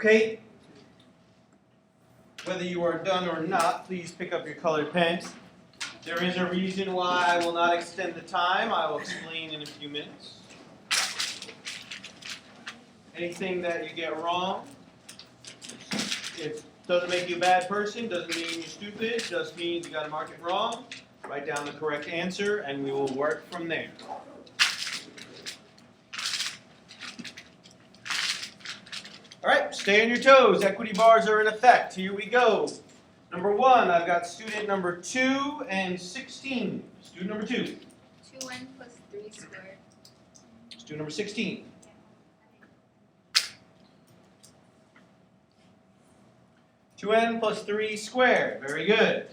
Okay, whether you are done or not, please pick up your colored pens. There is a reason why I will not extend the time. I will explain in a few minutes. Anything that you get wrong, it doesn't make you a bad person, doesn't mean you're stupid, just means you got to mark it wrong. Write down the correct answer, and we will work from there. All right, stay on your toes. Equity bars are in effect. Here we go. Number 1, I've got student number 2 and 16. Student number 2. 2n plus 3 squared. Student number 16. 2n plus 3 squared. Very good.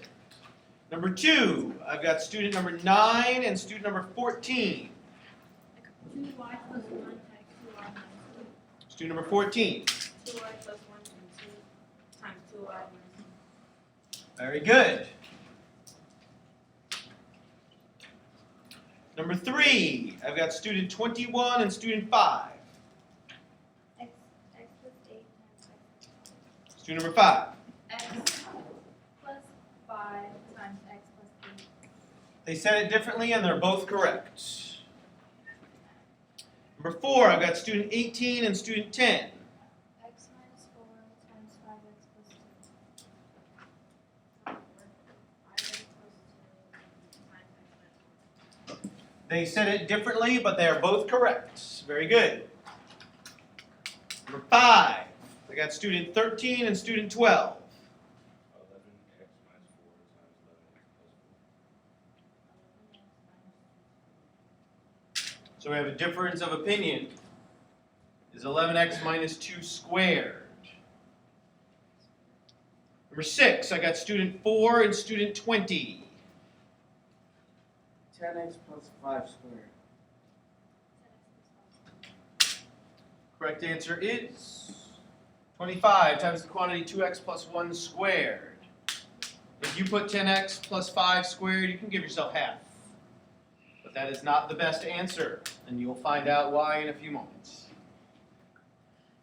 Number 2, I've got student number 9 and student number 14. 2y plus 1 times 2y minus 2. Student number 14. 2y plus 1 times 2y minus 2. Very good. Number 3, I've got student 21 and student 5. X plus 8 times x. Student number 5. X plus 5 times x plus 8. They said it differently and they're both correct. Number 4, I've got student 18 and student 10. X minus 4 times 5x plus 2. 5x plus 2 times x minus 4. They said it differently, but they are both correct. Very good. Number 5, I got student 13 and student 12. 11x minus 4 times 11x plus 4. So we have a difference of opinion. Is 11x minus 2 squared? Number 6, I got student 4 and student 20. 10x plus 5 squared. Correct answer is 25 times the quantity 2x plus 1 squared. If you put 10x plus 5 squared, you can give yourself half. But that is not the best answer, and you'll find out why in a few moments.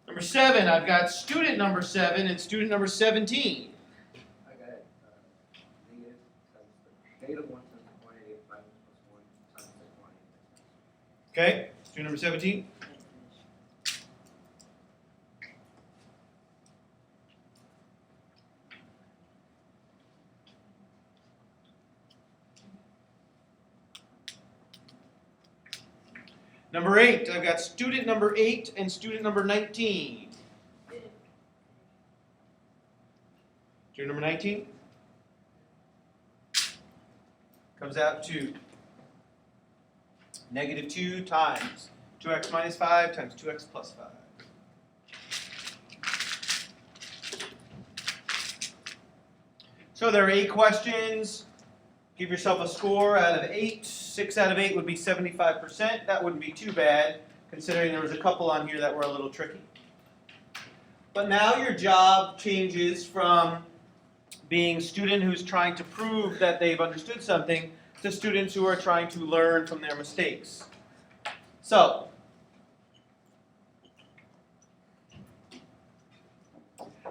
Number 7, I've got student number 7 and student number 17. I got it. Negative times the negative 1 times the quantity of 5 plus 1 times the quantity. Okay, student number 17. Number 8, I've got student number 8 and student number 19. Student number 19 comes out to negative 2 times 2x minus 5 times 2x plus 5. So there are 8 questions. Give yourself a score out of 8. 6 out of 8 would be 75%. That wouldn't be too bad, considering there was a couple on here that were a little tricky. But now your job changes from being a student who's trying to prove that they've understood something to students who are trying to learn from their mistakes. So,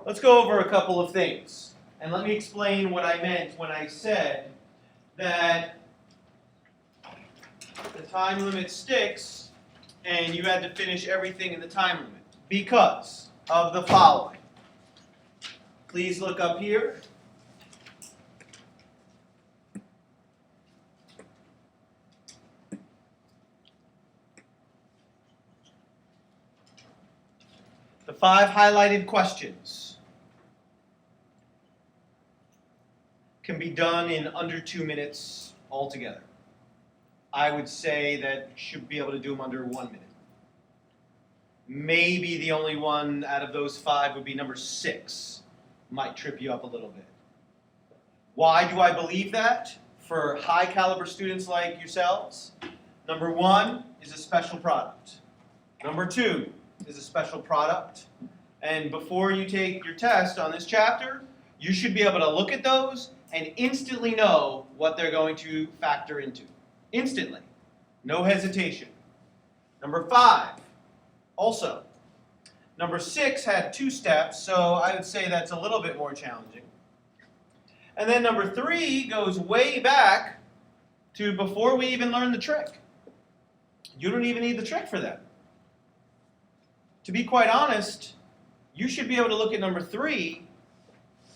let's go over a couple of things. And let me explain what I meant when I said that the time limit sticks and you had to finish everything in the time limit because of the following. Please look up here. The 5 highlighted questions can be done in under 2 minutes altogether. I would say that you should be able to do them under 1 minute. Maybe the only one out of those 5 would be number 6. Might trip you up a little bit. Why do I believe that? For high caliber students like yourselves, number 1 is a special product. Number 2 is a special product. And before you take your test on this chapter, you should be able to look at those and instantly know what they're going to factor into. Instantly. No hesitation. Number 5, also, Number 6 had 2 steps, so I would say that's a little bit more challenging. And then number 3 goes way back to before we even learned the trick. You don't even need the trick for that. To be quite honest, you should be able to look at number 3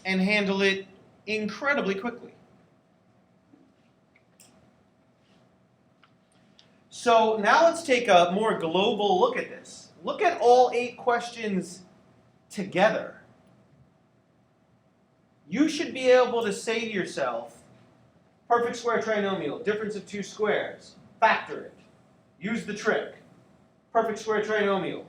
and handle it incredibly quickly. So now let's take a more global look at this. Look at all 8 questions together. You should be able to say to yourself, perfect square trinomial, difference of 2 squares, factor it, use the trick, perfect square trinomial,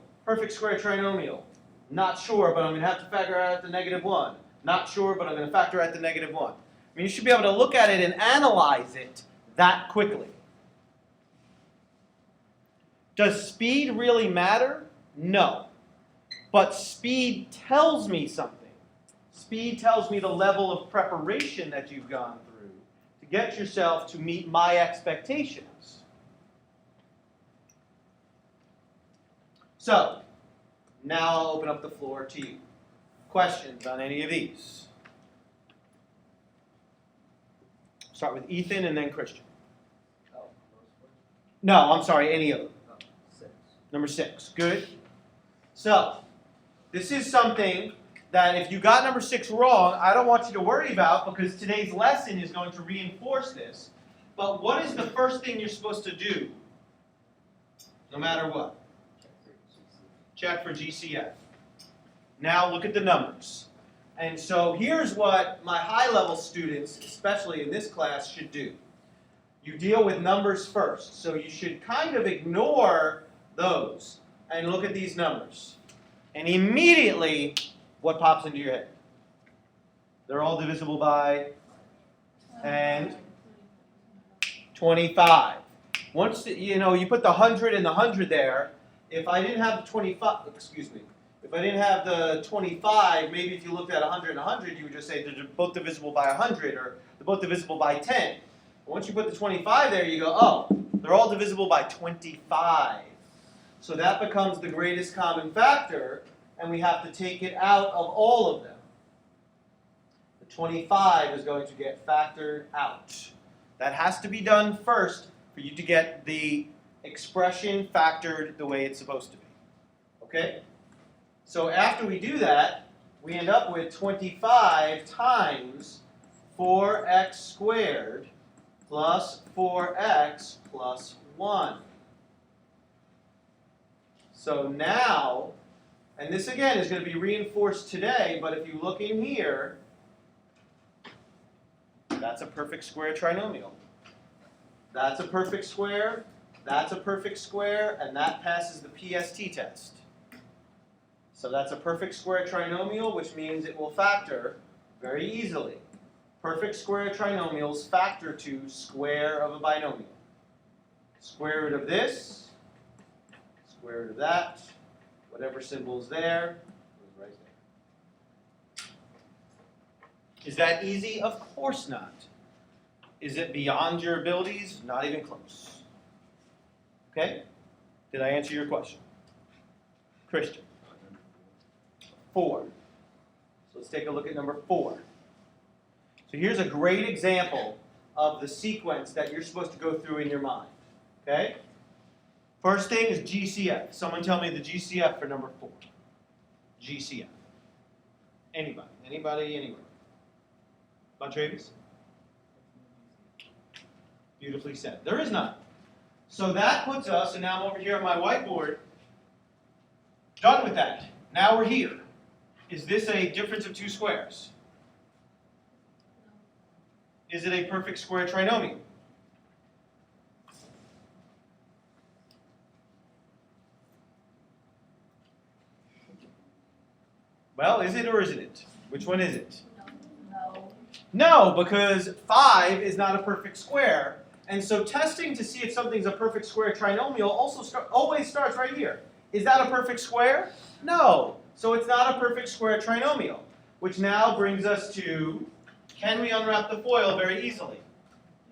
not sure, but I'm going to have to factor out the -1, not sure, but I'm going to factor out the -1. I mean, you should be able to look at it and analyze it that quickly. Does speed really matter? No. But speed tells me something. Speed tells me the level of preparation that you've gone through to get yourself to meet my expectations. So, now I'll open up the floor to you. Questions on any of these? Start with Ethan and then Christian. Oh, No, I'm sorry, any of them. 6. Number 6, good. So, this is something that if you got number 6 wrong, I don't want you to worry about because today's lesson is going to reinforce this. But what is the first thing you're supposed to do? No matter what? Check for GCF. Now look at the numbers. And so here's what my high-level students, especially in this class, should do. You deal with numbers first. So you should kind of ignore those and look at these numbers. And immediately, what pops into your head? They're all divisible by and 25. Once you put the 100 and the 100 there, if I didn't have the 25, if I didn't have the 25, maybe if you looked at 100 and 100, you would just say they're both divisible by 100 or they're both divisible by 10. But once you put the 25 there, you go, oh, they're all divisible by 25. So that becomes the greatest common factor, and we have to take it out of all of them. The 25 is going to get factored out. That has to be done first for you to get the expression factored the way it's supposed to be. Okay? So after we do that, we end up with 25 times 4x squared plus 4x plus 1. So now, and this again is going to be reinforced today, but if you look in here, that's a perfect square trinomial. That's a perfect square, that's a perfect square, and that passes the PST test. So that's a perfect square trinomial, which means it will factor very easily. Perfect square trinomials factor to square of a binomial. Square root of this, square root of that, whatever symbol's there, goes right there. Is that easy? Of course not. Is it beyond your abilities? Not even close. Okay? Did I answer your question? Christian. 4. So let's take a look at number 4. So here's a great example of the sequence that you're supposed to go through in your mind. Okay? First thing is GCF. Someone tell me the GCF for number 4. GCF. Anybody? Anybody? Anywhere? Travis? Beautifully said. There is none. So that puts us, and now I'm over here on my whiteboard, done with that. Now we're here. Is this a difference of 2 squares? Is it a perfect square trinomial? Well, is it or isn't it? Which one is it? No. No, because 5 is not a perfect square. And so testing to see if something's a perfect square trinomial always starts right here. Is that a perfect square? No. So it's not a perfect square trinomial. Which now brings us to, can we unwrap the foil very easily?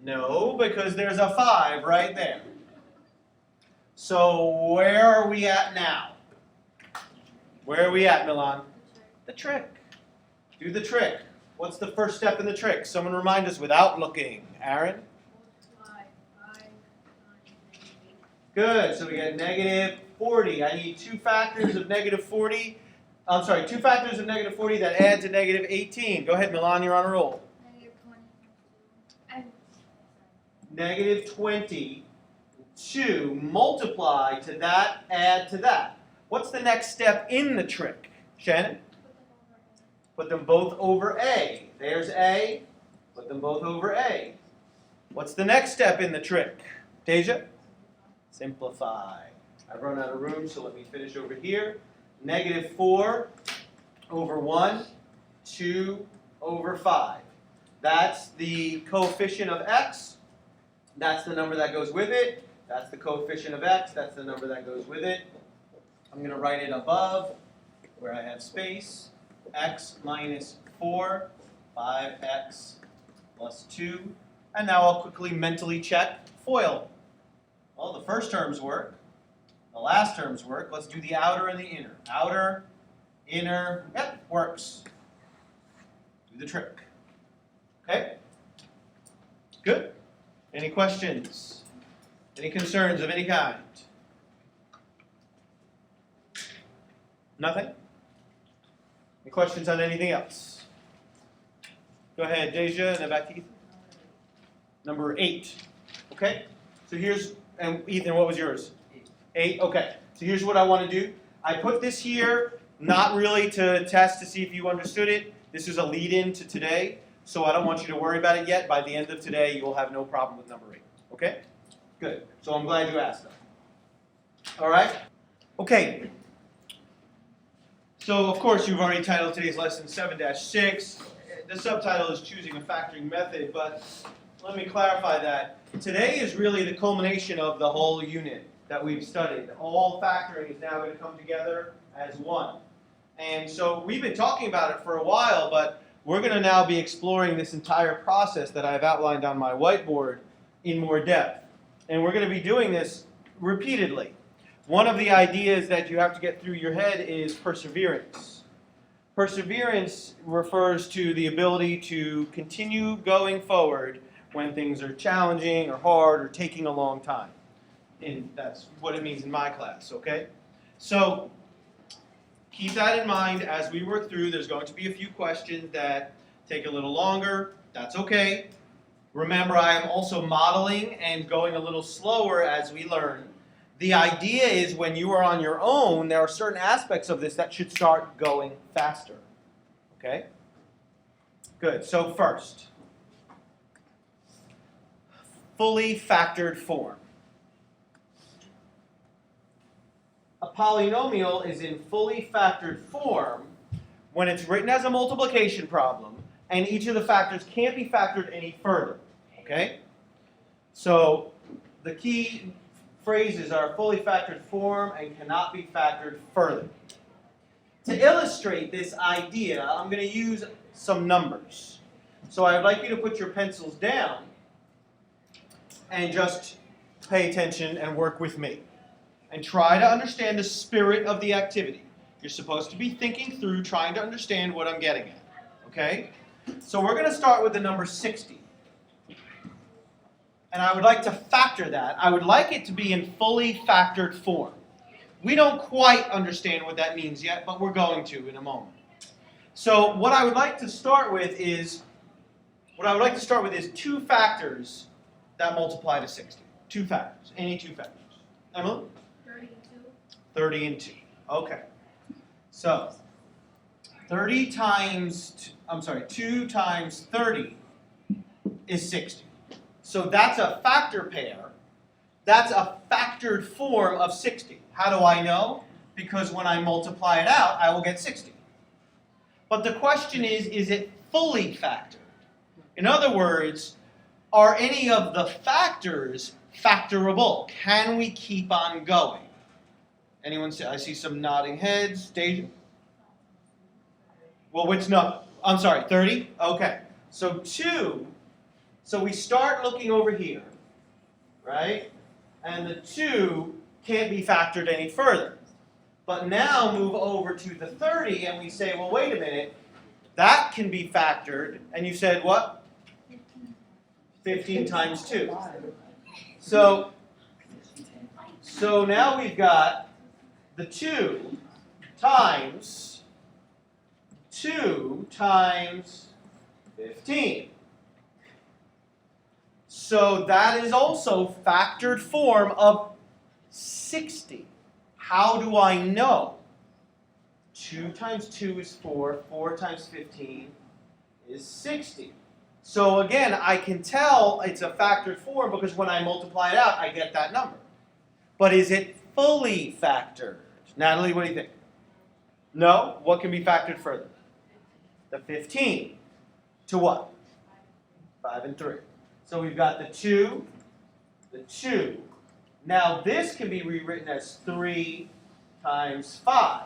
No, because there's a 5 right there. So where are we at now? Where are we at, Milan? The trick. The trick. Do the trick. What's the first step in the trick? Someone remind us without looking. Aaron? Multiply 5 times -8. Good. So we get negative 40. I need two factors of negative 40. I'm sorry, two factors of negative 40 that add to negative 18. Go ahead, Milan, you're on a roll. Negative 20 and Negative 20 to multiply to that, add to that. What's the next step in the trick? Shannon? Put them both over A. There's A. Put them both over A. What's the next step in the trick? Deja? Simplify. I've run out of room, so let me finish over here. Negative 4 over 1, 2 over 5. That's the coefficient of x. That's the number that goes with it. That's the coefficient of x. That's the number that goes with it. I'm going to write it above where I have space. X minus 4, 5x plus 2. And now I'll quickly mentally check FOIL. Well, the first terms work. The last terms work. Let's do the outer and the inner. Outer, inner, yep, works. Do the trick. Okay? Good? Any questions? Any concerns of any kind? Nothing? Any questions on anything else? Go ahead, Deja, and then back to Ethan. Number 8. Okay? So here's, and Ethan, what was yours? 8? Okay. So here's what I want to do. I put this here, not really to test to see if you understood it. This is a lead-in to today, so I don't want you to worry about it yet. By the end of today, you will have no problem with number 8. Okay? Good. So I'm glad you asked them. All right? Okay. So, of course, you've already titled today's lesson 7-6. The subtitle is Choosing a Factoring Method, but let me clarify that. Today is really the culmination of the whole unit that we've studied. All factoring is now going to come together as one. And so we've been talking about it for a while, but we're going to now be exploring this entire process that I've outlined on my whiteboard in more depth. And we're going to be doing this repeatedly. One of the ideas that you have to get through your head is perseverance. Perseverance refers to the ability to continue going forward when things are challenging or hard or taking a long time. And that's what it means in my class, okay? So keep that in mind as we work through. There's going to be a few questions that take a little longer. That's okay. Remember, I am also modeling and going a little slower as we learn. The idea is when you are on your own, there are certain aspects of this that should start going faster. Okay? Good. So first, fully factored form. A polynomial is in fully factored form when it's written as a multiplication problem and each of the factors can't be factored any further. Okay? So the key phrases are fully factored form and cannot be factored further. To illustrate this idea, I'm going to use some numbers. So I'd like you to put your pencils down and just pay attention and work with me. And try to understand the spirit of the activity. You're supposed to be thinking through, trying to understand what I'm getting at. Okay? So we're going to start with the number 60. And I would like to factor that. I would like it to be in fully factored form. We don't quite understand what that means yet, but we're going to in a moment. So what I would like to start with is two factors that multiply to 60. Two factors. Any two factors. Emily? 32. 30 and 2. Okay. So 2 times 30 is 60. So that's a factor pair. That's a factored form of 60. How do I know? Because when I multiply it out, I will get 60. But the question is it fully factored? In other words, are any of the factors factorable? Can we keep on going? Anyone say? I see some nodding heads. Deja? Well, which number? I'm sorry, 30? Okay. So 2. So we start looking over here, right? And the 2 can't be factored any further. But now move over to the 30 and we say, well, wait a minute, that can be factored. And you said what? 15 times 2. So now we've got the 2 times 2 times 15. So that is also factored form of 60. How do I know? 2 times 2 is 4. 4 times 15 is 60. So again, I can tell it's a factored form because when I multiply it out, I get that number. But is it fully factored? Natalie, what do you think? No? What can be factored further? The 15. To what? 5 and 3. So we've got the 2, the 2. Now this can be rewritten as 3 times 5.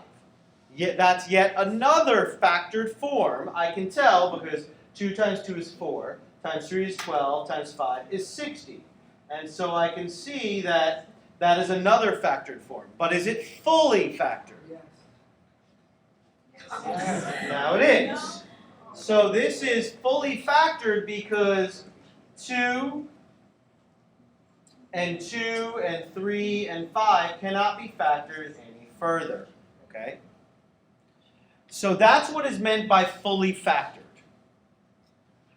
That's yet another factored form. I can tell because 2 times 2 is 4, times 3 is 12, times 5 is 60. And so I can see that that is another factored form. But is it fully factored? Yes. Now it is. So this is fully factored because 2 and 2 and 3 and 5 cannot be factored any further. Okay? So that's what is meant by fully factored.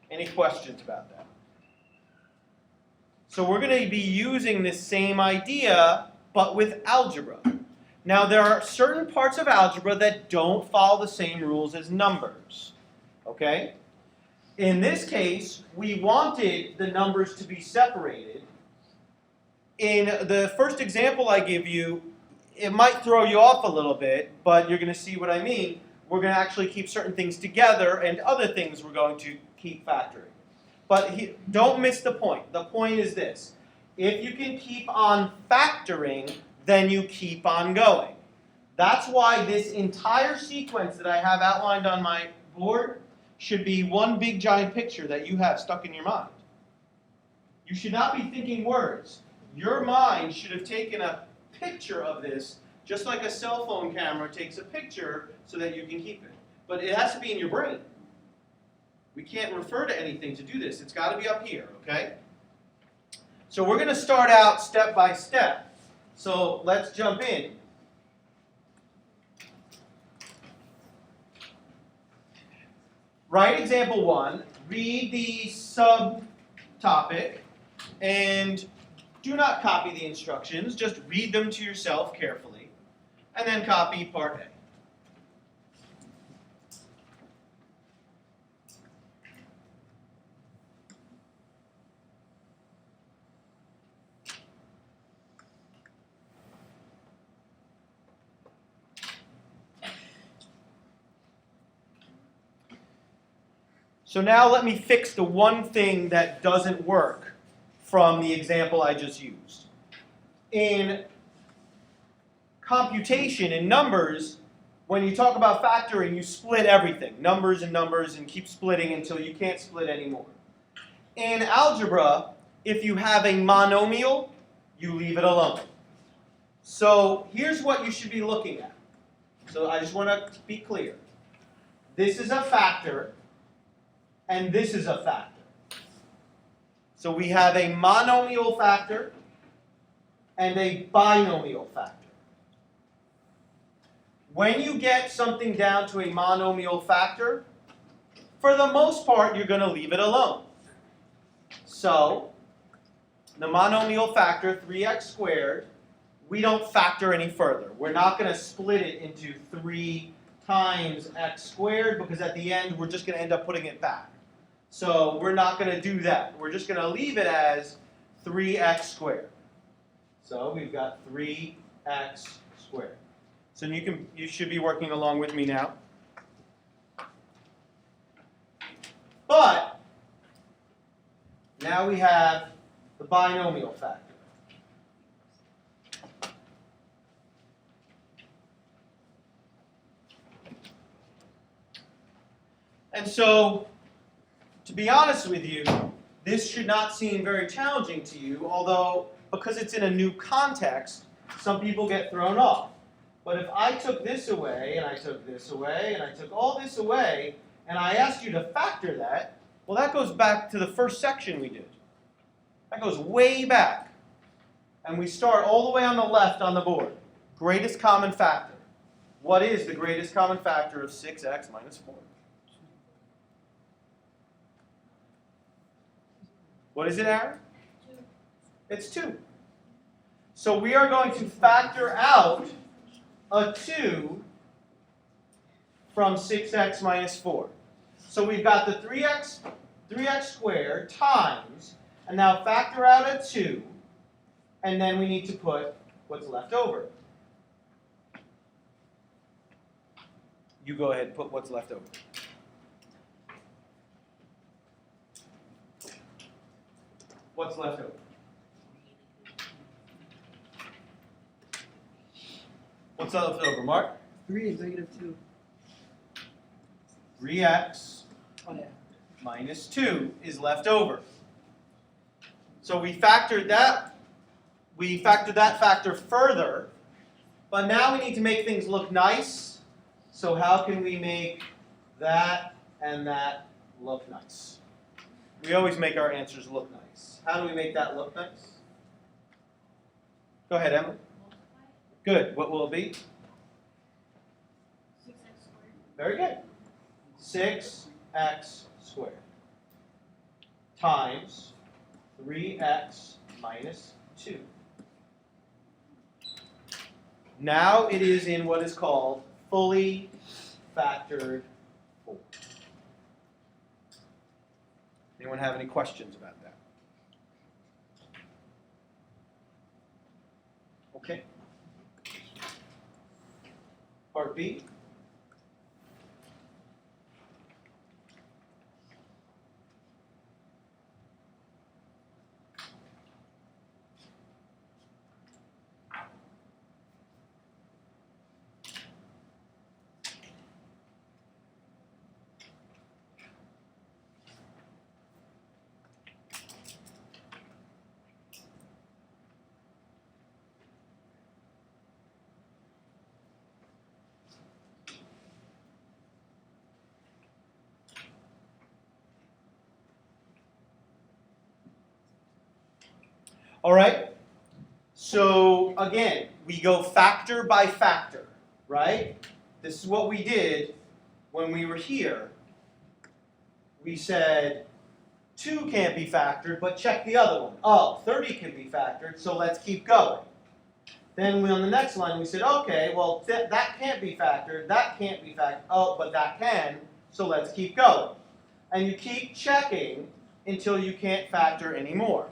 Any questions about that? So we're going to be using this same idea, but with algebra. Now there are certain parts of algebra that don't follow the same rules as numbers. Okay? In this case, we wanted the numbers to be separated. In the first example I give you, it might throw you off a little bit, but you're going to see what I mean. We're going to actually keep certain things together, and other things we're going to keep factoring. But don't miss the point. The point is this. If you can keep on factoring, then you keep on going. That's why this entire sequence that I have outlined on my board should be one big giant picture that you have stuck in your mind. You should not be thinking words. Your mind should have taken a picture of this, just like a cell phone camera takes a picture so that you can keep it. But it has to be in your brain. We can't refer to anything to do this. It's got to be up here, okay? So we're going to start out step by step. So let's jump in. Write example 1, read the subtopic, and do not copy the instructions. Just read them to yourself carefully, and then copy part A. So now let me fix the one thing that doesn't work from the example I just used. In computation, in numbers, when you talk about factoring, you split everything, numbers, and keep splitting until you can't split anymore. In algebra, if you have a monomial, you leave it alone. So here's what you should be looking at. So I just want to be clear. This is a factor. And this is a factor. So we have a monomial factor and a binomial factor. When you get something down to a monomial factor, for the most part, you're going to leave it alone. So the monomial factor, 3x squared, we don't factor any further. We're not going to split it into 3 times x squared because at the end, we're just going to end up putting it back. So we're not going to do that. We're just going to leave it as 3x squared. So we've got 3x squared. So you should be working along with me now. But now we have the binomial factor. And so, to be honest with you, this should not seem very challenging to you, although because it's in a new context, some people get thrown off. But if I took this away, and I took this away, and I took all this away, and I asked you to factor that, well, that goes back to the first section we did. That goes way back. And we start all the way on the left on the board. Greatest common factor. What is the greatest common factor of 6x minus 4? What is it, Aaron? 2. It's 2. So we are going to factor out a 2 from 6x minus 4. So we've got the 3x squared times, and now factor out a 2, and then we need to put what's left over. You go ahead and put what's left over. What's left over? What's left over, Mark? 3 is negative 2. 3x Oh, yeah. minus 2 is left over. So we factored that factor further, but now we need to make things look nice. So how can we make that and that look nice? We always make our answers look nice. How do we make that look nice? Go ahead, Emily. Good. What will it be? 6x squared. Very good. 6x squared times 3x minus 2. Now it is in what is called fully factored form. Anyone have any questions about that? Okay. Part B. All right, so again, we go factor by factor, right? This is what we did when we were here. We said 2 can't be factored, but check the other one. Oh, 30 can be factored, so let's keep going. Then on the next line, we said, okay, well, that can't be factored, that can't be factored, oh, but that can, so let's keep going. And you keep checking until you can't factor anymore.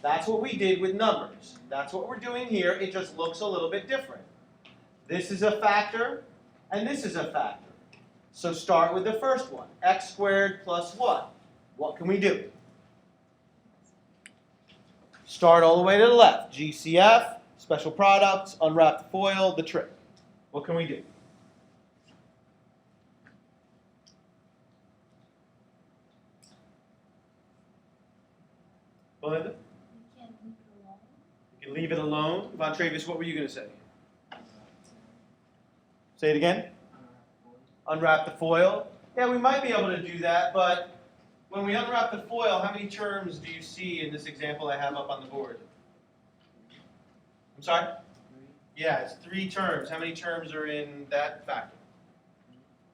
That's what we did with numbers. That's what we're doing here. It just looks a little bit different. This is a factor, and this is a factor. So start with the first one. X squared plus what? What can we do? Start all the way to the left. GCF, special products, unwrap the foil, the trick. What can we do? Belinda? You can leave it alone. Von Travis, what were you going to say? Say it again. Unwrap the foil. Yeah, we might be able to do that, but when we unwrap the foil, how many terms do you see in this example I have up on the board? I'm sorry? Yeah, it's 3 terms. How many terms are in that factor?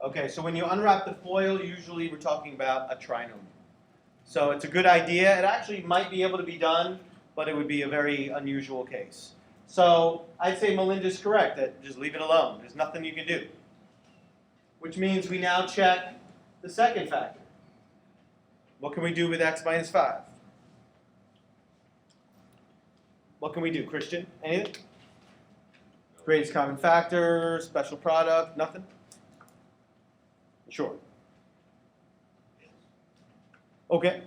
Okay, so when you unwrap the foil, usually we're talking about a trinomial. So it's a good idea. It actually might be able to be done, but it would be a very unusual case. So I'd say Melinda's correct, that just leave it alone. There's nothing you can do. Which means we now check the second factor. What can we do with x minus 5? What can we do, Christian? Anything? Greatest common factor, special product, nothing? Sure. Okay.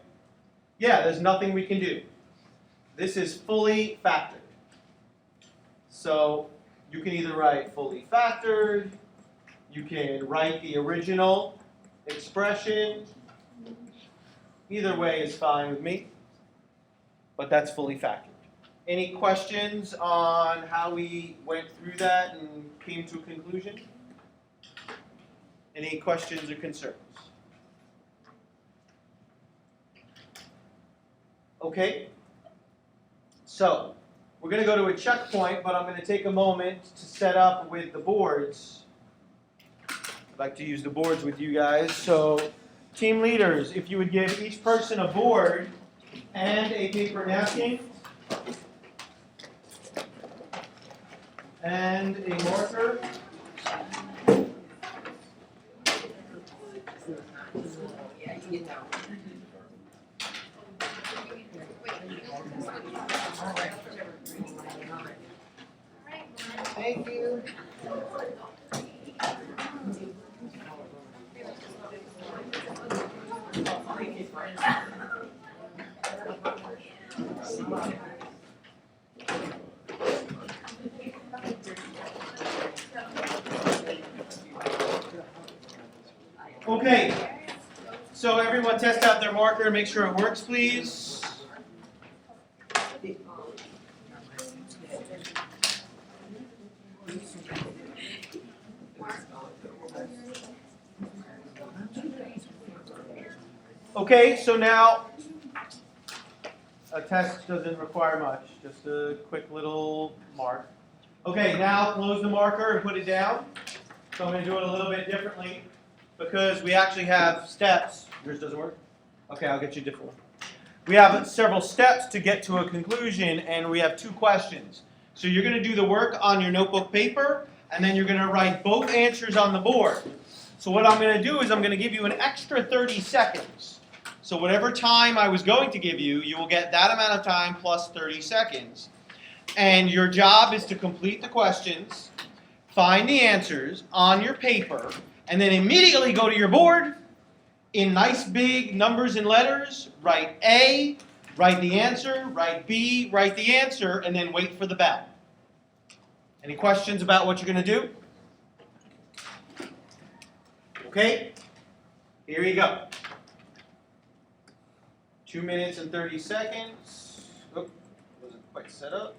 Yeah, there's nothing we can do. This is fully factored. So you can either write fully factored, you can write the original expression. Either way is fine with me, but that's fully factored. Any questions on how we went through that and came to a conclusion? Any questions or concerns? Okay. So, we're going to go to a checkpoint, but I'm going to take a moment to set up with the boards. I'd like to use the boards with you guys. So, team leaders, if you would give each person a board and a paper napkin and a marker. Thank you. Okay, so everyone test out their marker and make sure it works, please. Okay, so now a test doesn't require much, just a quick little mark. Okay, now close the marker and put it down. So I'm going to do it a little bit differently because we actually have steps. Yours doesn't work? Okay, I'll get you a different one. We have several steps to get to a conclusion, and we have 2 questions. So you're going to do the work on your notebook paper, and then you're going to write both answers on the board. So what I'm going to do is I'm going to give you an extra 30 seconds. So whatever time I was going to give you, you will get that amount of time plus 30 seconds. And your job is to complete the questions, find the answers on your paper, and then immediately go to your board in nice big numbers and letters, write A, write the answer, write B, write the answer, and then wait for the bell. Any questions about what you're going to do? Okay, here you go. 2 minutes and 30 seconds. Oh, wasn't quite set up.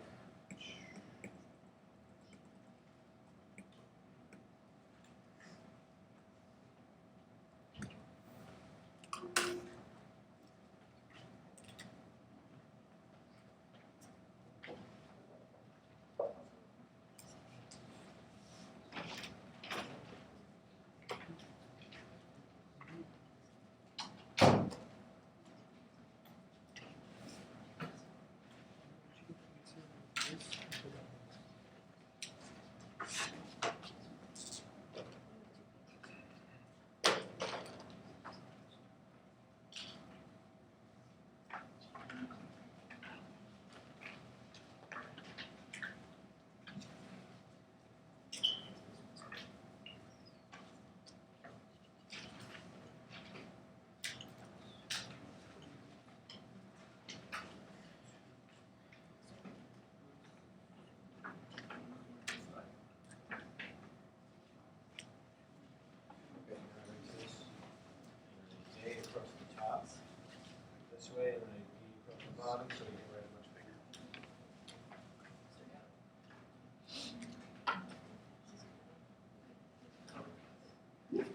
Way and then a B across the bottom so we can write it much bigger.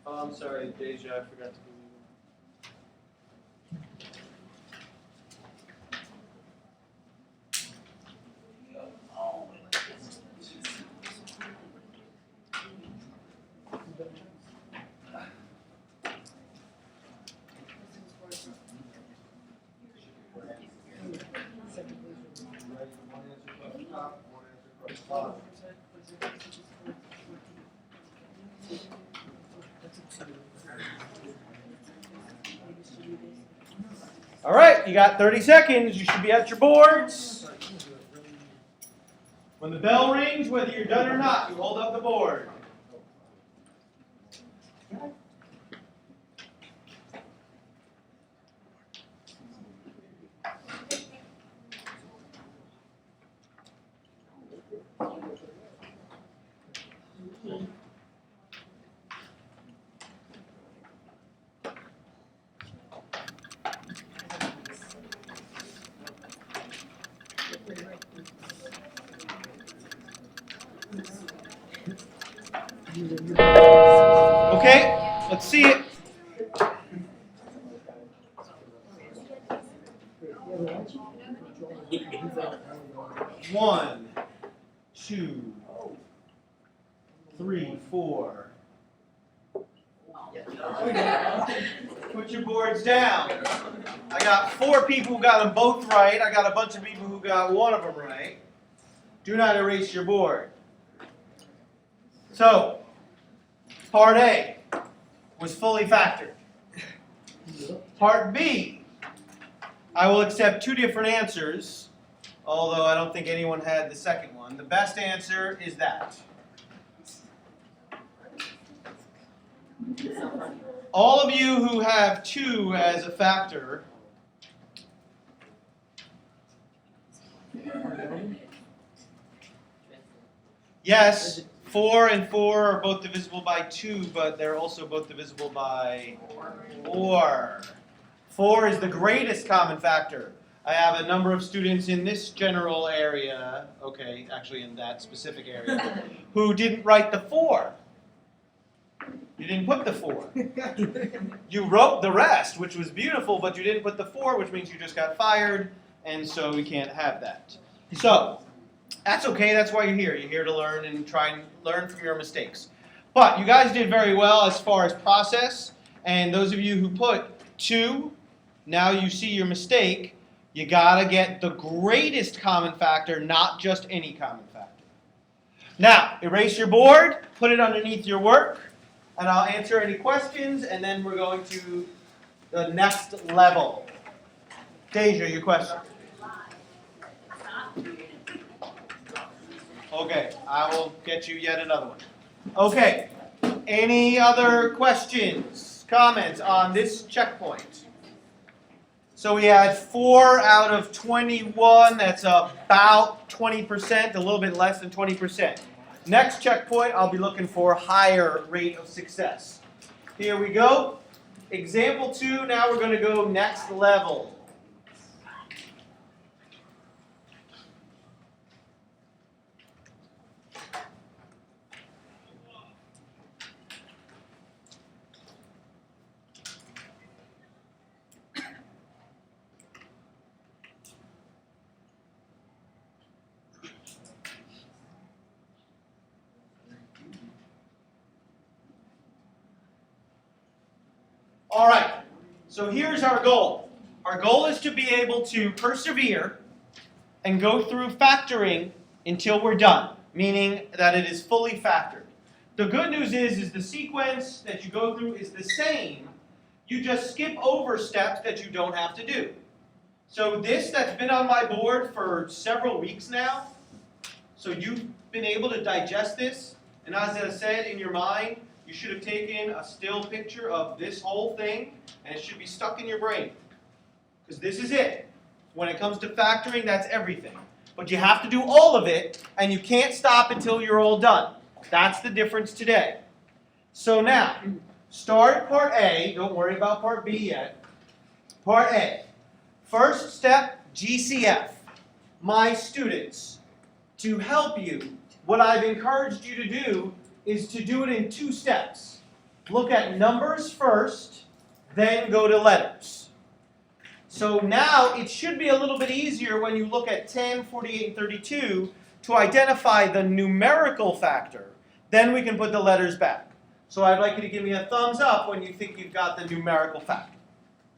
Oh, I'm sorry, Deja, I forgot to give you. All right, you got 30 seconds. You should be at your boards. When the bell rings, whether you're done or not, you hold up the board. Okay, let's see it. 1, 2, 3, 4. Put your boards down. I got 4 people who got them both right. I got a bunch of people who got one of them right. Do not erase your board. So, part A was fully factored. Part B, I will accept 2 different answers, although I don't think anyone had the second one. The best answer is that. All of you who have 2 as a factor, yes, 4 and 4 are both divisible by 2, but they're also both divisible by 4. 4 is the greatest common factor. I have a number of students in this general area, okay, actually in that specific area, who didn't write the 4. You didn't put the 4. You wrote the rest, which was beautiful, but you didn't put the 4, which means you just got fired, and so we can't have that. So, that's okay, that's why you're here. You're here to learn and try and learn from your mistakes. But you guys did very well as far as process, and those of you who put 2, now you see your mistake. You gotta get the greatest common factor, not just any common factor. Now, erase your board, put it underneath your work, and I'll answer any questions, and then we're going to the next level. Deja, your question. Okay, I will get you yet another one. Okay, any other questions, comments on this checkpoint? So we had 4 out of 21, that's about 20%, a little bit less than 20%. Next checkpoint, I'll be looking for higher rate of success. Here we go. Example 2, now we're going to go next level. All right, so here's our goal. Our goal is to be able to persevere and go through factoring until we're done, meaning that it is fully factored. The good news is the sequence that you go through is the same. You just skip over steps that you don't have to do. So this that's been on my board for several weeks now, so you've been able to digest this, and as I said, in your mind, you should have taken a still picture of this whole thing, and it should be stuck in your brain. Because this is it. When it comes to factoring, that's everything. But you have to do all of it, and you can't stop until you're all done. That's the difference today. So now, start part A. Don't worry about part B yet. Part A. First step, GCF. My students, to help you, what I've encouraged you to do is to do it in 2 steps. Look at numbers first, then go to letters. So now it should be a little bit easier when you look at 10, 48, and 32 to identify the numerical factor. Then we can put the letters back. So I'd like you to give me a thumbs up when you think you've got the numerical factor.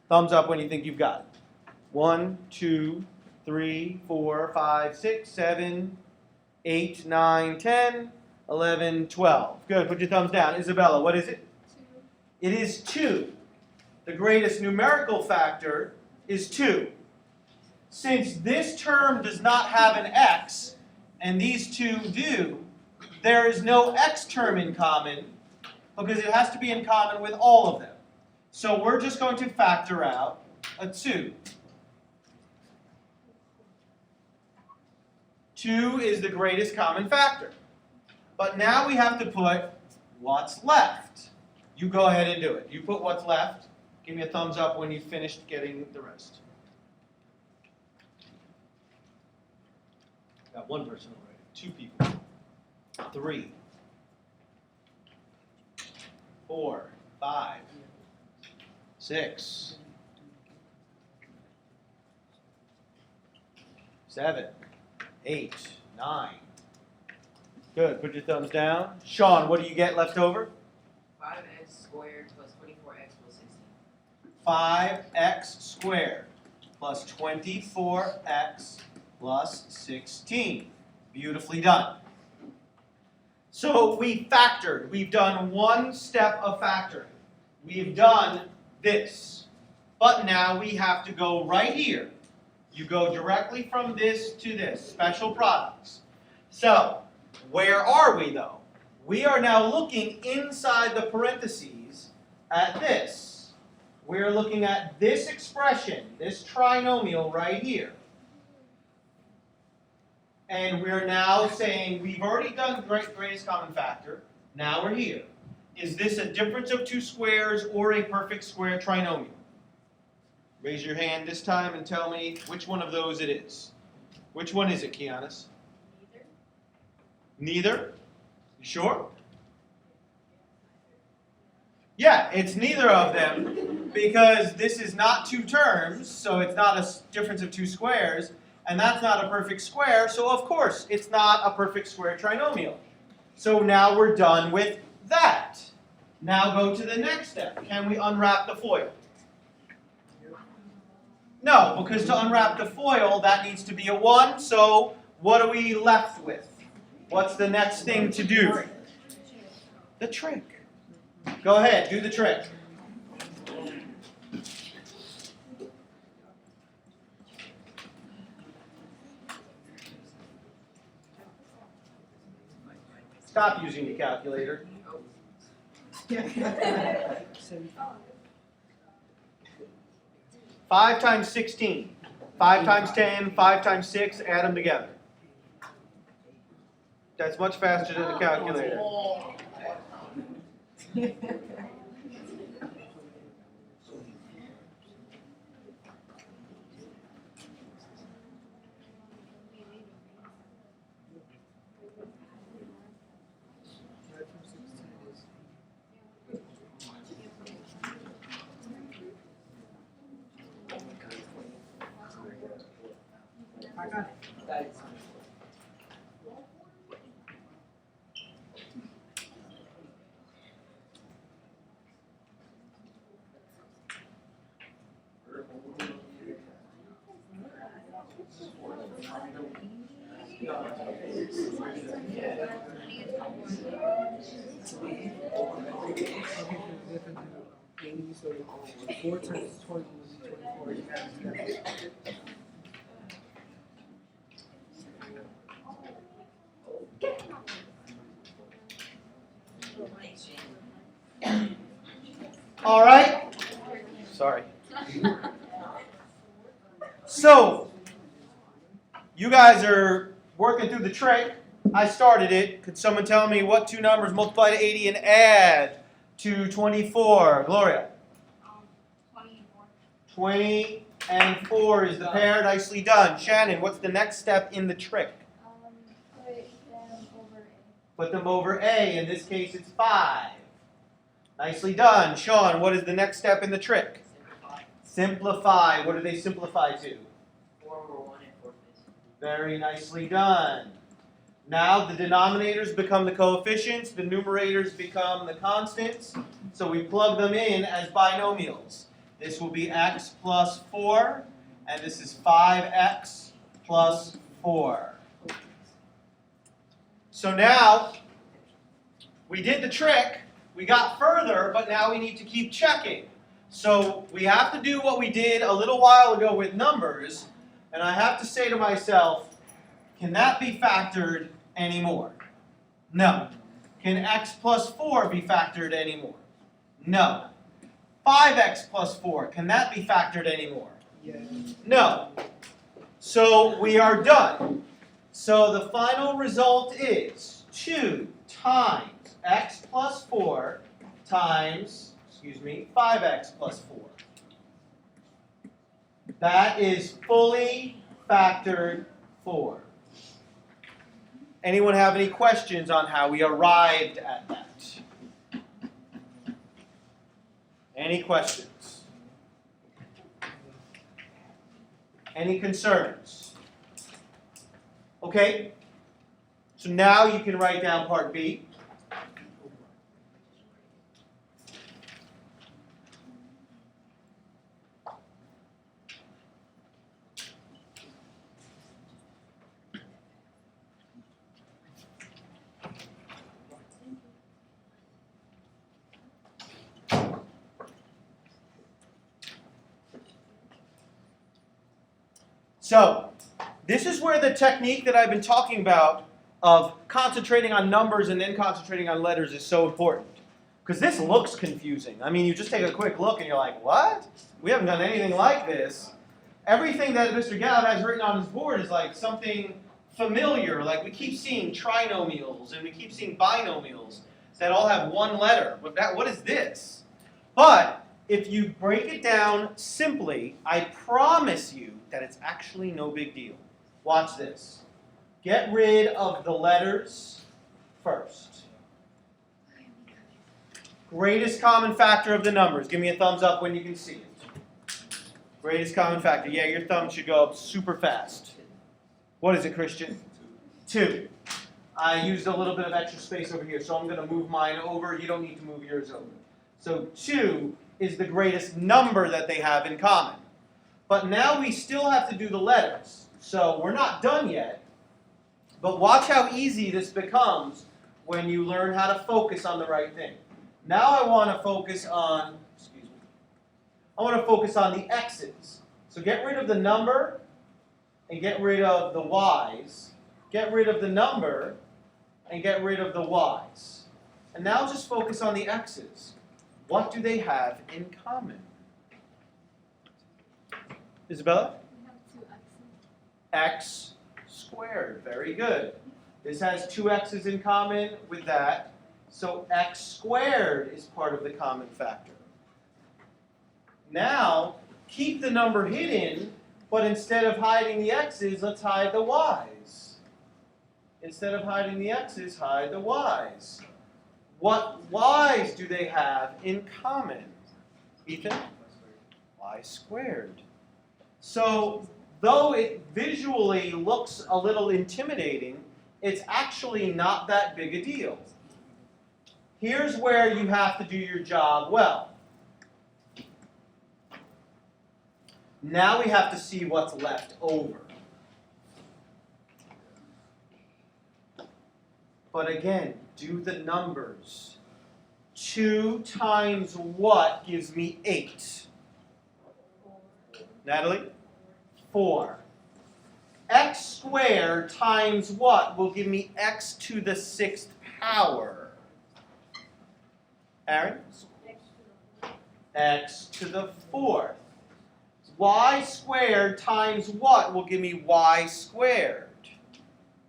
Thumbs up when you think you've got it. 1, 2, 3, 4, 5, 6, 7, 8, 9, 10, 11, 12. Good, put your thumbs down. Isabella, what is it? 2. It is 2. The greatest numerical factor is 2. Since this term does not have an x, and these 2 do, there is no x term in common, because it has to be in common with all of them. So we're just going to factor out a 2. 2 is the greatest common factor. But now we have to put what's left. You go ahead and do it. You put what's left. Give me a thumbs up when you've finished getting the rest. Got 1 person already. 2 people. 3. 4, 5, 6, 7, 8, 9. Good. Put your thumbs down. Sean, what do you get left over? 5x squared plus 24x plus 16. 5x squared plus 24x plus 16. Beautifully done. So we factored. We've done one step of factoring. We've done this. But now we have to go right here. You go directly from this to this. Special products. So, where are we though? We are now looking inside the parentheses at this. We're looking at this expression, this trinomial right here. And we're now saying we've already done greatest common factor. Now we're here. Is this a difference of two squares or a perfect square trinomial? Raise your hand this time and tell me which one of those it is. Which one is it, Kianis? Neither? You sure? Yeah, it's neither of them because this is not two terms, so it's not a difference of two squares, and that's not a perfect square, so of course it's not a perfect square trinomial. So now we're done with that. Now go to the next step. Can we unwrap the foil? No, because to unwrap the foil, that needs to be a 1, so what are we left with? What's the next thing to do? The trick. Go ahead, do the trick. Stop using your calculator. 5 times 16. 5 times 10, 5 times 6, add them together. That's much faster than the calculator. Four times 20 is 24. You All right? Sorry. So, you guys are working through the trick. I started it. Could someone tell me what two numbers multiply to 80 and add to 24? Gloria? 20 and 4 is the pair. Nicely done. Shannon, what's the next step in the trick? Put them over A. In this case, it's 5. Nicely done. Sean, what is the next step in the trick? Simplify. What do they simplify to? 4 over 1 and 4 fifths. Very nicely done. Now the denominators become the coefficients, the numerators become the constants, so we plug them in as binomials. This will be x plus 4, and this is 5x plus 4. So now, we did the trick, we got further, but now we need to keep checking. So we have to do what we did a little while ago with numbers, and I have to say to myself, can that be factored anymore? No. Can x plus 4 be factored anymore? No. 5x plus 4, can that be factored anymore? No. So we are done. So the final result is 2 times x plus 4 times, 5x plus 4. That is fully factored 4. Anyone have any questions on how we arrived at that? Any questions? Any concerns? Okay, so now you can write down part B. So, this is where the technique that I've been talking about of concentrating on numbers and then concentrating on letters is so important. Because this looks confusing. I mean, you just take a quick look and you're like, what? We haven't done anything like this. Everything that Mr. Gallup has written on his board is like something familiar. Like we keep seeing trinomials and we keep seeing binomials that all have one letter. What is this? But if you break it down simply, I promise you that it's actually no big deal. Watch this. Get rid of the letters first. Greatest common factor of the numbers. Give me a thumbs up when you can see it. Greatest common factor. Yeah, your thumb should go up super fast. What is it, Christian? 2. I used a little bit of extra space over here, so I'm going to move mine over. You don't need to move yours over. So 2 is the greatest number that they have in common. But now we still have to do the letters. So we're not done yet. But watch how easy this becomes when you learn how to focus on the right thing. Now I want to focus on, I want to focus on the x's. So get rid of the number and get rid of the y's. Get rid of the number and get rid of the y's. And now just focus on the x's. What do they have in common? Isabella? We have 2 x's. X squared. Very good. This has 2 x's in common with that. So x squared is part of the common factor. Now, keep the number hidden, but instead of hiding the x's, let's hide the y's. Instead of hiding the x's, hide the y's. What y's do they have in common? Ethan? Y squared. So, though it visually looks a little intimidating, it's actually not that big a deal. Here's where you have to do your job well. Now we have to see what's left over. But again, do the numbers. 2 times what gives me 8? Natalie? 4. X squared times what will give me x to the 6th power? Aaron? X to the 4th. Y squared times what will give me y squared?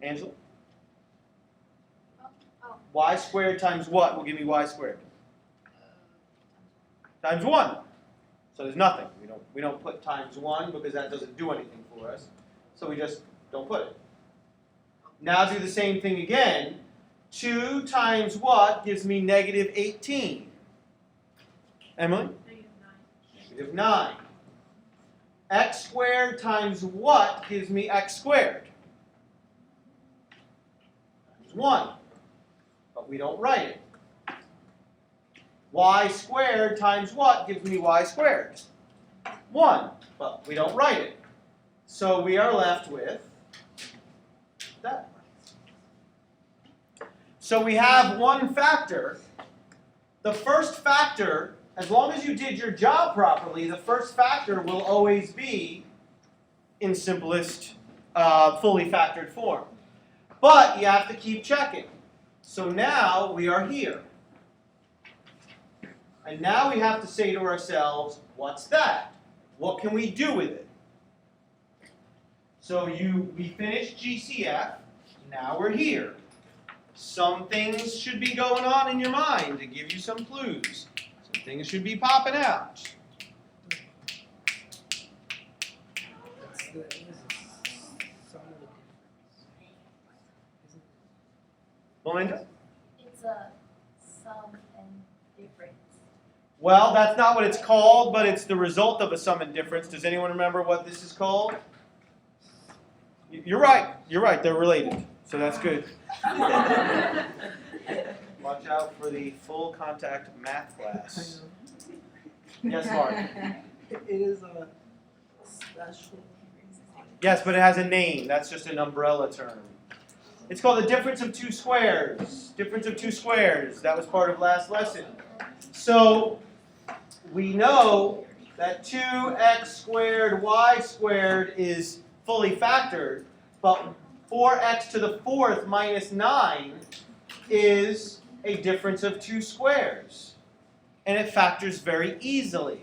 Angela? Y squared times what will give me y squared? Times 1. So there's nothing. We don't put times 1 because that doesn't do anything for us. So we just don't put it. Now do the same thing again. 2 times what gives me negative 18? Emily? Negative 9. X squared times what gives me x squared? Times 1. But we don't write it. Y squared times what gives me y squared? 1. But we don't write it. So we are left with that. So we have one factor. The first factor, as long as you did your job properly, the first factor will always be in simplest, fully factored form. But you have to keep checking. So now we are here. And now we have to say to ourselves, what's that? What can we do with it? So we finished GCF, now we're here. Some things should be going on in your mind to give you some clues. Some things should be popping out. Melinda? It's a sum and difference. Well, that's not what it's called, but it's the result of a sum and difference. Does anyone remember what this is called? You're right. You're right. They're related. So that's good. Watch out for the full contact math class. Yes, Mark. It is a special. Yes, but it has a name. That's just an umbrella term. It's called the difference of two squares. Difference of two squares. That was part of last lesson. So we know that 2x squared y squared is fully factored, but 4x to the fourth minus 9 is a difference of two squares. And it factors very easily.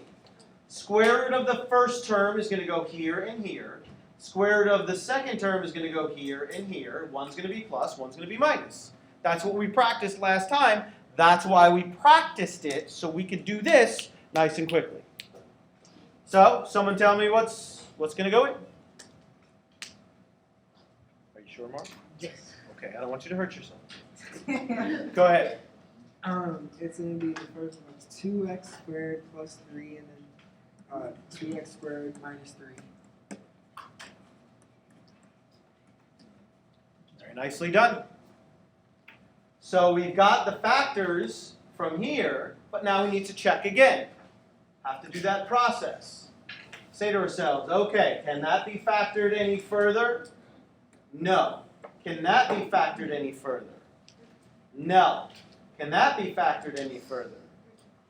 Square root of the first term is going to go here and here. Square root of the second term is going to go here and here. One's going to be plus, one's going to be minus. That's what we practiced last time. That's why we practiced it, so we could do this nice and quickly. So, someone tell me what's going to go in? Are you sure, Mark? Yes. Okay, I don't want you to hurt yourself. Go ahead. It's gonna be the first one. It's 2x squared plus 3, and then 2x squared minus 3. Very nicely done. So we've got the factors from here, but now we need to check again. Have to do that process. Say to ourselves, okay, can that be factored any further? No. Can that be factored any further? No. Can that be factored any further?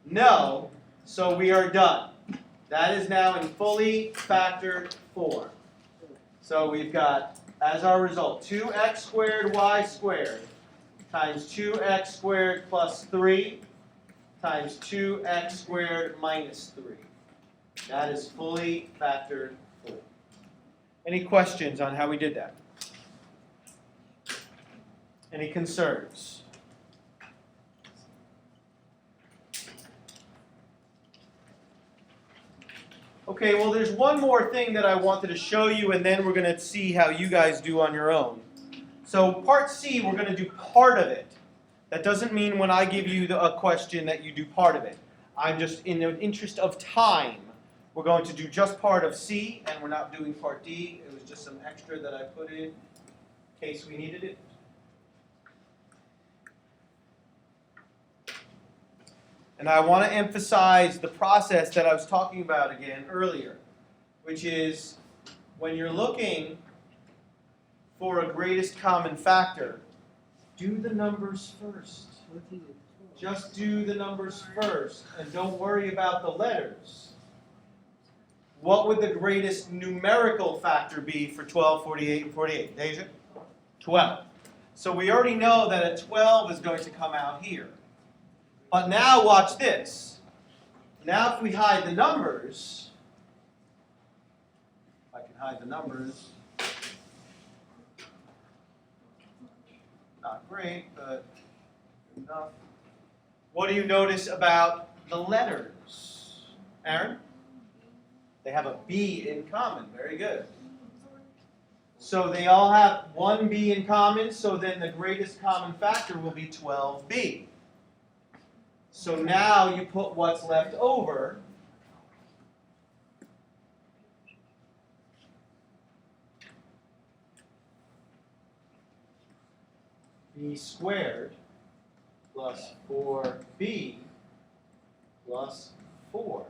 No. So we are done. That is now in fully factored form. So we've got, as our result, 2x squared y squared times 2x squared plus 3 times 2x squared minus 3. That is fully factored form. Any questions on how we did that? Any concerns? Okay, well there's one more thing that I wanted to show you, and then we're going to see how you guys do on your own. So part C, we're going to do part of it. That doesn't mean when I give you a question that you do part of it. I'm just, in the interest of time, we're going to do just part of C, and we're not doing part D. It was just some extra that I put in case we needed it. And I want to emphasize the process that I was talking about again earlier, which is when you're looking for a greatest common factor, do the numbers first. Just do the numbers first, and don't worry about the letters. What would the greatest numerical factor be for 12, 48, and 48? Deja? 12. So we already know that a 12 is going to come out here. But now watch this. Now if we hide the numbers, I can hide the numbers. Not great, but good enough. What do you notice about the letters? Aaron? They have a B in common. Very good. So they all have one B in common, so then the greatest common factor will be 12B. So now you put what's left over. B squared plus 4B plus 4.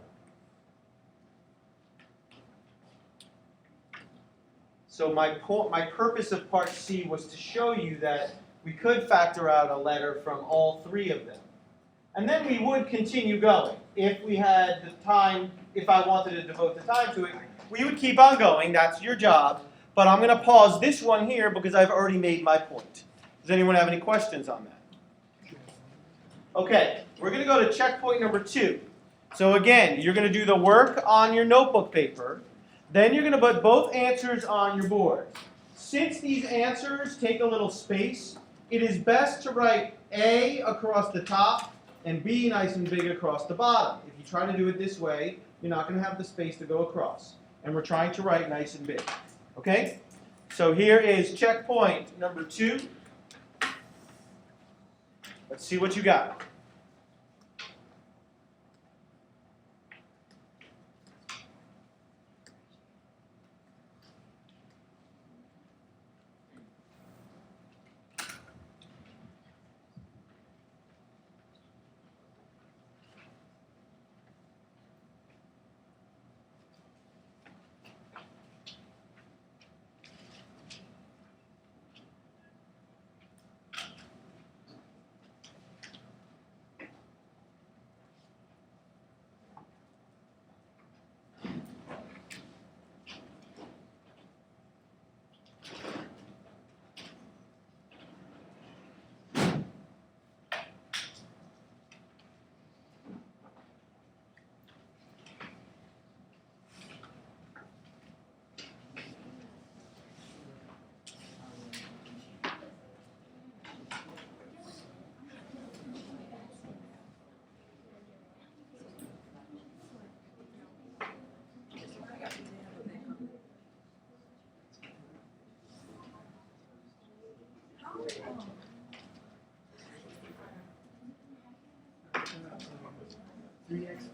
So my purpose of part C was to show you that we could factor out a letter from all three of them. And then we would continue going. If we had the time, if I wanted to devote the time to it, we would keep on going. That's your job. But I'm going to pause this one here because I've already made my point. Does anyone have any questions on that? Okay, we're going to go to checkpoint number 2. So again, you're going to do the work on your notebook paper. Then you're going to put both answers on your board. Since these answers take a little space, it is best to write A across the top and B nice and big across the bottom. If you try to do it this way, you're not going to have the space to go across. And we're trying to write nice and big. Okay? So here is checkpoint number 2. Let's see what you got.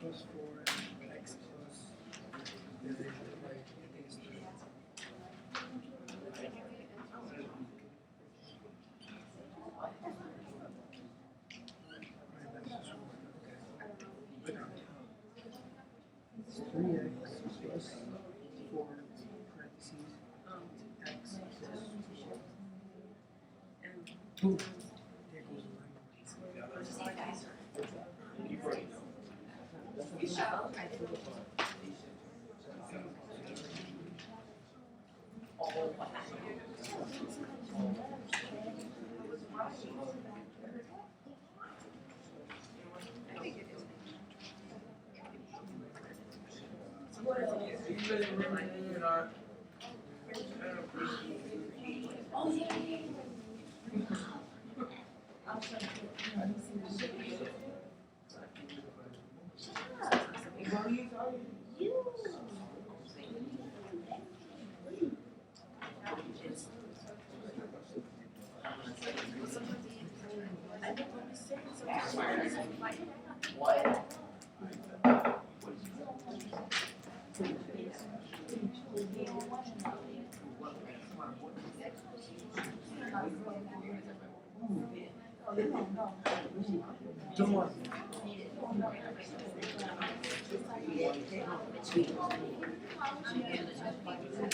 plus 4, x plus, and then like, I think it's 3. It's 3x plus 4 parentheses x plus 2. Boom. There goes the line. Don't worry.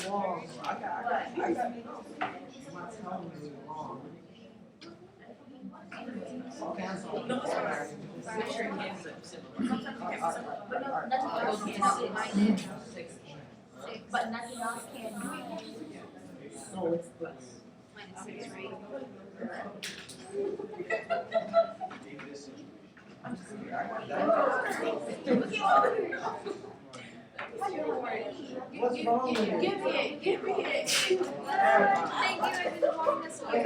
Wrong. I got But nothing else can do. No, it's plus. Minus 6, right? What's wrong with it? Give me it, give me it. Thank you, I've been wanting this one.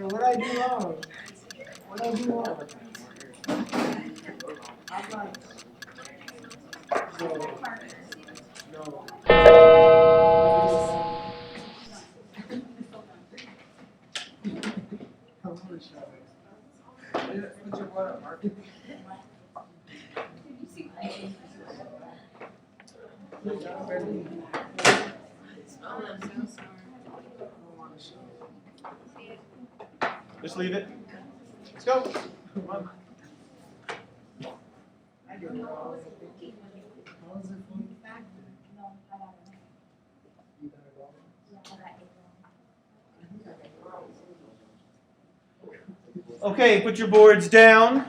What I do wrong? What I do wrong? I'm not. No. I'm gonna show it. Put your water, Mark. Just leave it. Let's go. Come on. I get it wrong. How is it from factor? No, I got it. You got it wrong. Yeah, I got it. Okay, put your boards down.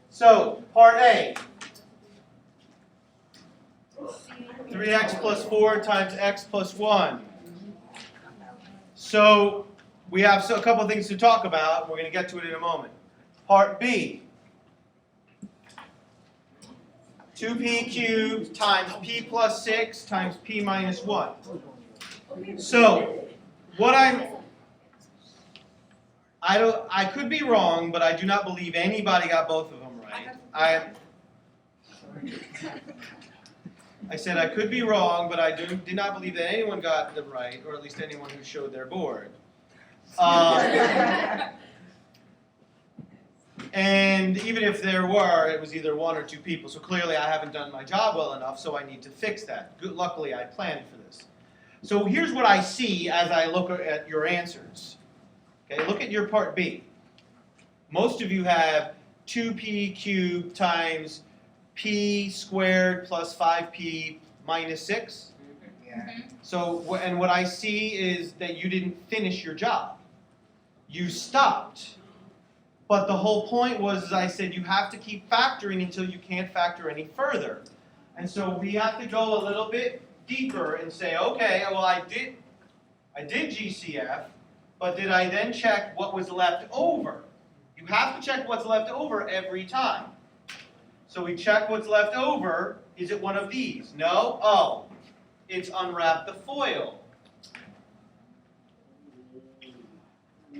So, part A. 3x plus 4 times x plus 1. So, we have a couple things to talk about. We're going to get to it in a moment. Part B. 2p cubed times p plus 6 times p minus 1. So, what I could be wrong, but I do not believe anybody got both of them right. I said I could be wrong, but I did not believe that anyone got them right, or at least anyone who showed their board. And even if there were, it was either one or two people. So clearly I haven't done my job well enough, so I need to fix that. Luckily, I planned for this. So here's what I see as I look at your answers. Okay, look at your part B. Most of you have 2p cubed times p squared plus 5p minus 6. Yeah. So, and what I see is that you didn't finish your job. You stopped. But the whole point was, as I said, you have to keep factoring until you can't factor any further. And so we have to go a little bit deeper and say, okay, well I did GCF, but did I then check what was left over? You have to check what's left over every time. So we check what's left over. Is it one of these? No? Oh, it's unwrap the foil.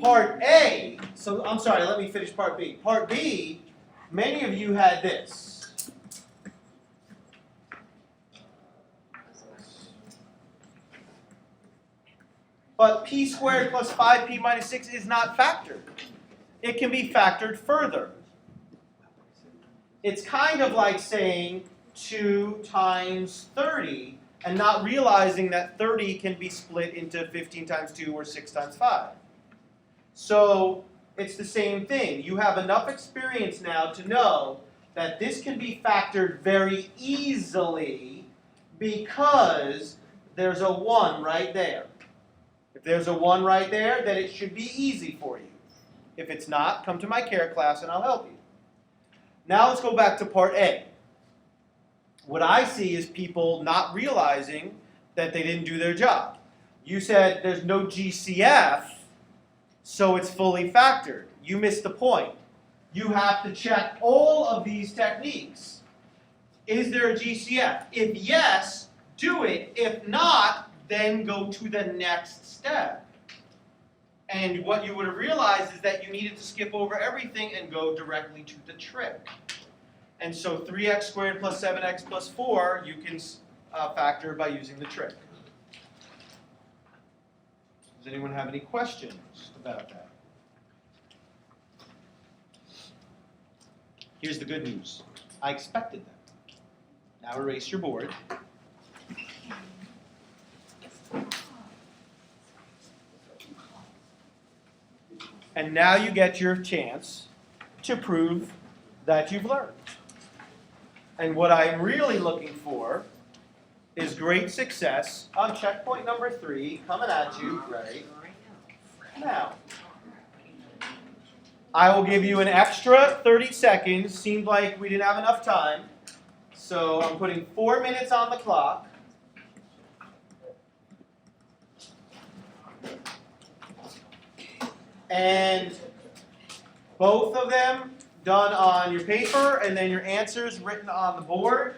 Part A, so I'm sorry, let me finish part B. Part B, many of you had this. But p squared plus 5p minus 6 is not factored. it can be factored further. It's kind of like saying 2 times 30 and not realizing that 30 can be split into 15 times 2 or 6 times 5. So it's the same thing. You have enough experience now to know that this can be factored very easily because there's a 1 right there. If there's a 1 right there, then it should be easy for you. If it's not, come to my care class and I'll help you. Now let's go back to part A. What I see is people not realizing that they didn't do their job. You said there's no GCF, so it's fully factored. You missed the point. You have to check all of these techniques. Is there a GCF? If yes, do it. If not, then go to the next step. And what you would have realized is that you needed to skip over everything and go directly to the trick. And so 3x squared plus 7x plus 4, you can factor by using the trick. Does anyone have any questions about that? Here's the good news. I expected that. Now erase your board. And now you get your chance to prove that you've learned. And what I'm really looking for is great success on checkpoint number 3, coming at you right now. I will give you an extra 30 seconds. Seemed like we didn't have enough time. So I'm putting 4 minutes on the clock. And both of them done on your paper, and then your answers written on the board.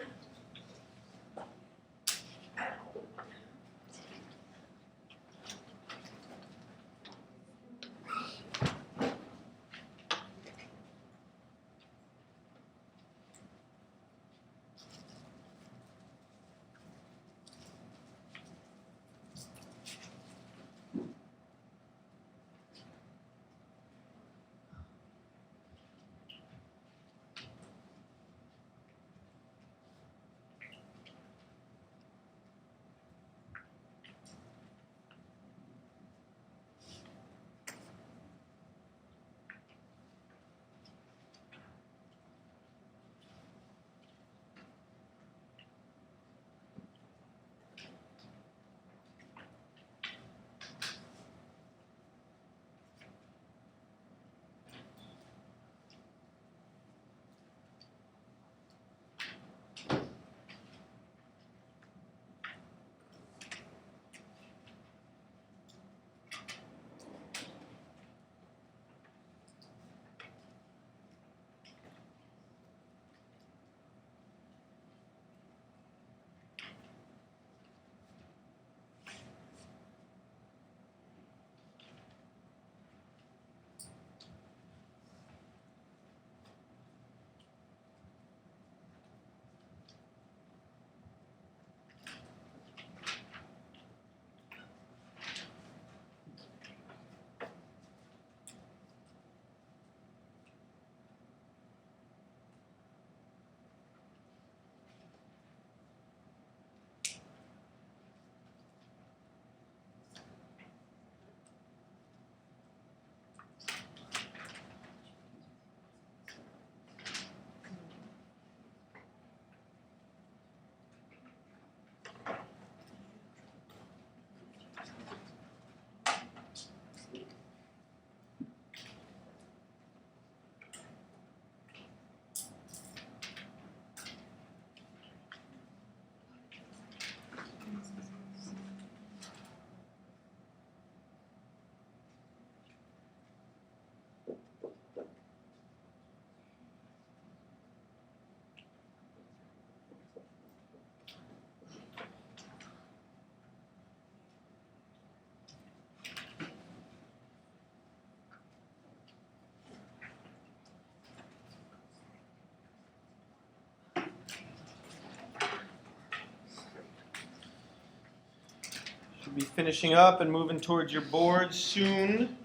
Be finishing up and moving towards your board soon.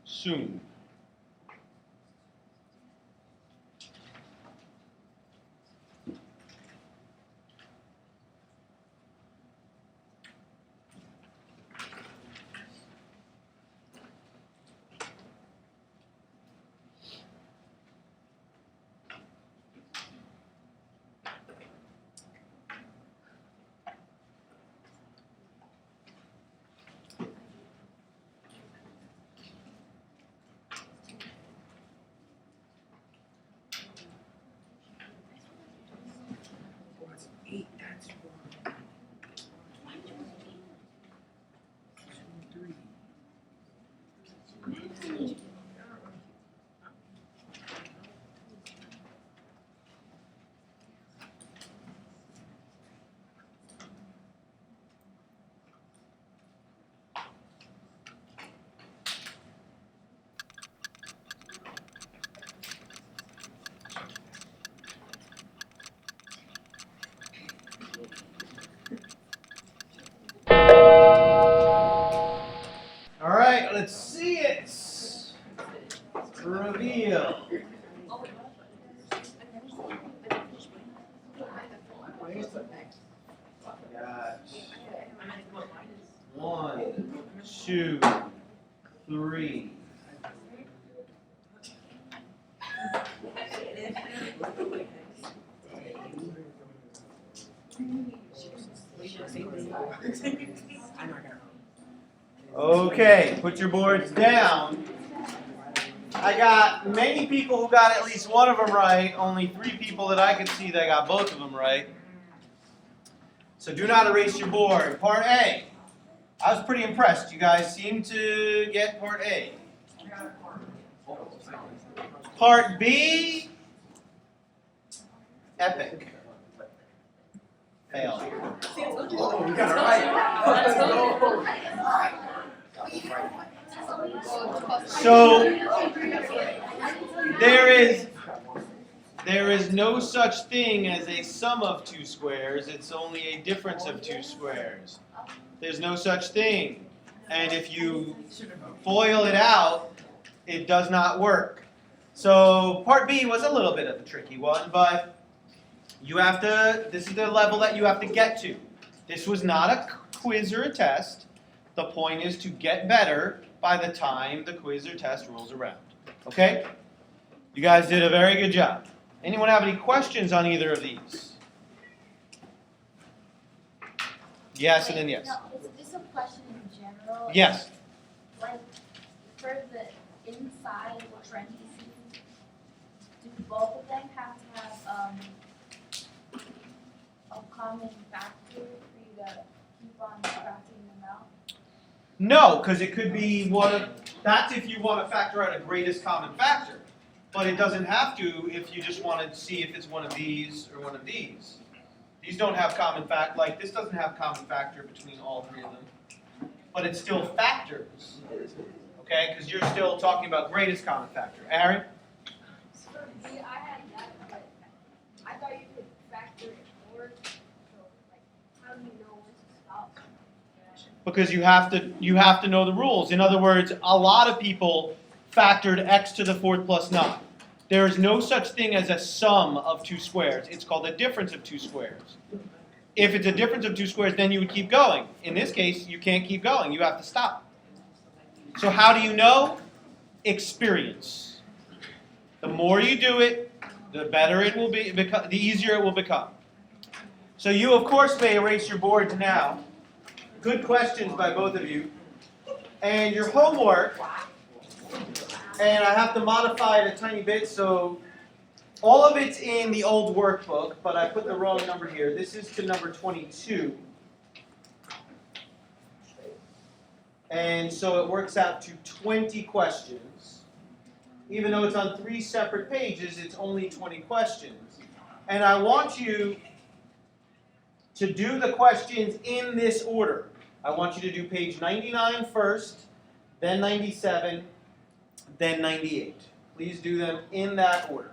Soon. 2, 3. Okay, put your boards down. I got many people who got at least one of them right, only 3 people that I could see that got both of them right. So do not erase your board. Part A. I was pretty impressed. You guys seem to get part A. Part B. Epic. Fail. Oh, we got it right. So there is no such thing as a sum of 2 squares. It's only a difference of 2 squares. There's no such thing. And if you FOIL it out, it does not work. So part B was a little bit of a tricky one, but you have to, this is the level that you have to get to. This was not a quiz or a test. The point is to get better by the time the quiz or test rolls around. Okay? You guys did a very good job. Anyone have any questions on either of these? Yes, and then yes. No, is this a question in general? Yes. Like, for the inside parentheses, do both of them have to have a common factor for you to keep on factoring them out? No, because it could be one of, that's if you want to factor out a greatest common factor. But it doesn't have to if you just want to see if it's one of these or one of these. These don't have common factor, like this doesn't have common factor between all 3 of them. But it's still factors, okay? Because you're still talking about greatest common factor. Aaron? For B, I had that, but I thought you could factor it forward. So, like, how do you know when to stop? Because you have to know the rules. In other words, a lot of people factored x to the 4th plus 9. There is no such thing as a sum of 2 squares. It's called a difference of 2 squares. If it's a difference of 2 squares, then you would keep going. In this case, you can't keep going. You have to stop. So how do you know? Experience. The more you do it, the better it will be, the easier it will become. So you, of course, may erase your boards now. Good questions by both of you. And your homework, and I have to modify it a tiny bit, so all of it's in the old workbook, but I put the wrong number here. This is to number 22. And so it works out to 20 questions. Even though it's on 3 separate pages, it's only 20 questions. And I want you to do the questions in this order. I want you to do page 99 first, then 97, then 98. Please do them in that order.